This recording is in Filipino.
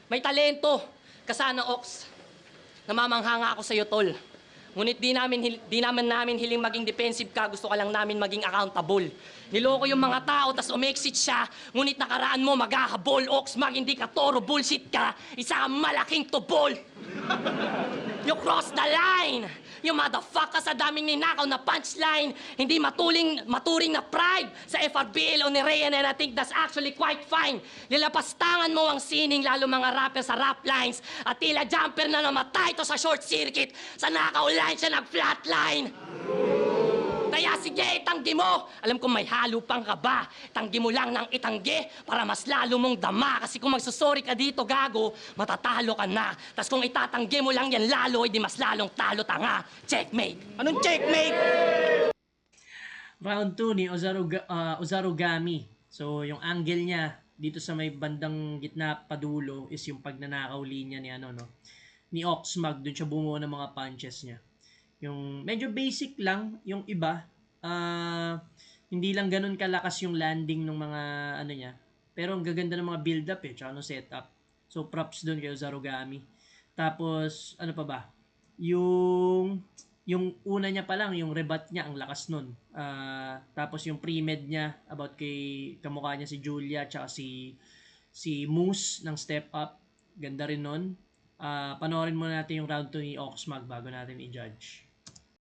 May talento ka sana, Ox. Namamangha nga ako sa'yo, tol. Ngunit di naman namin hiling maging defensive ka, gusto ka lang namin maging accountable. Niloko yung mga tao, tas umexit siya, ngunit nakaraan mo maghahabol, Ox, hindi ka toro, bullshit ka, isa kang malaking tubol. You cross the line! You motherfucker sa daming ninakaw na punchline, hindi maturing na pride sa FRBL o ni Rayan, and I think that's actually quite fine. Nilapastangan mo ang sining, lalo mga rapper sa rap lines, at tila jumper na namatay to sa short circuit, sa nakaw line siya nag-flatline. Kaya sige, itanggi mo. Alam kong may halo pang kaba. Tanggi mo lang ng itanggi para mas lalo mong dama. Kasi kung magsusori ka dito, gago, matatalo ka na. Tas kung itatanggi mo lang yan lalo, edi mas lalong talo tanga. Checkmate. Anong checkmate? Round 2 ni Ozarugami. So, yung angle niya dito sa may bandang gitna padulo is yung pagnanakaw linya ni ni Oxmag. Doon siya bumuo ng mga punches niya. Yung medyo basic lang yung iba. Hindi lang ganun kalakas yung landing ng mga niya. Pero ang gaganda ng mga build up tsaka no setup. So props doon kay Ozarugami. Tapos ano pa ba? Yung una niya pa lang, yung rebut niya, ang lakas nun. Tapos yung pre-med niya about kay kamukha niya si Julia tsaka si Moose ng Step Up. Ganda rin nun. Panoorin muna natin yung round 2 ni Oxmag bago natin i-judge.